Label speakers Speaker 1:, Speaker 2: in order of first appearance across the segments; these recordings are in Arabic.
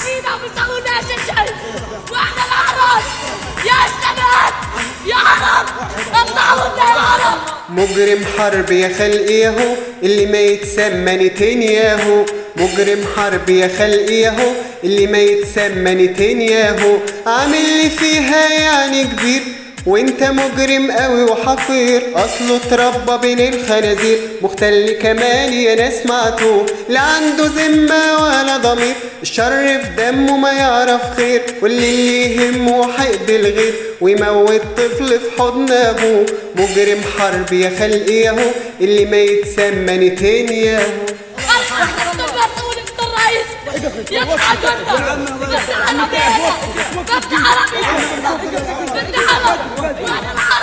Speaker 1: فينا وما سويناش شيء، واحنا العرب يا شباب يا عرب اطلعوا لنا يا عرب.
Speaker 2: مجرم حرب يا خلق ياهو اللي ما يتسمى نتنياهو، مجرم حرب يا خلق ياهو اللي ما يتسمى نتنياهو، عامل لي فيها يعني كبير وانت مجرم قوي وحقير، اصله اتربى بين الخنازير، مختل كمان يا ناس معتوه، لا عنده ذمه ولا ضمير، الشر في دمه ما يعرف خير، واللي يهمه حقد الغير ويموت طفل في حضن ابوه، مجرم حرب يا خلق ياهو اللي ما يتسمى نتنياهو.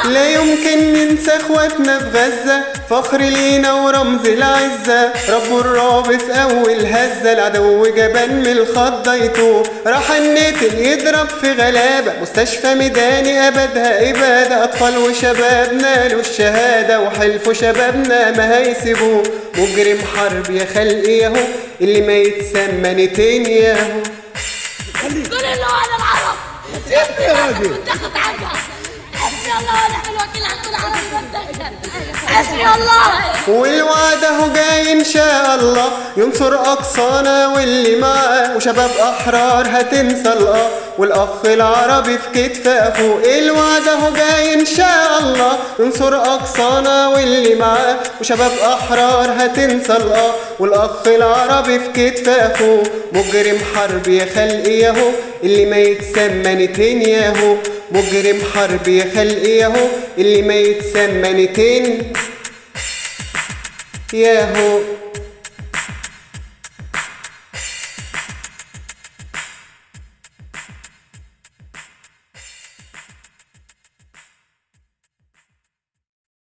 Speaker 2: لا يمكن ننسى اخواتنا في غزة، فخر لينا ورمز العزة، رب الرعب في اول هزة، العدو جبان من الخضة يتوه، راح النتن يضرب في غلابة، مستشفى ميداني ابدها ابادة، اطفال وشباب نالوا الشهادة، وحلفوا شبابنا ما هيسيبوه، مجرم حرب يا خلق ياهو اللي ما يتسمى نتنياهو.
Speaker 1: قول له على العرب يا راجل منتخب عنها، حسبي الله ونعم الوكيل على العرب منتخب، حسبي الله.
Speaker 2: والوعد اهو جاي ان شاء الله ينصر اقصانا واللي معاه، وشباب احرار هتنسى الاه، والاخ العربي في كتف اخوه، الوعد اهو جاي ان شاء الله ينصر اقصانا واللي معاه، وشباب احرار هتنسى الاه، والاخ العربي في كتف اخوه، مجرم حرب يا خلق ياهو اللي ما يتسمى نتنياهو، مجرم حرب يا خلق ياهو اللي ما يتسمى نتنياهو.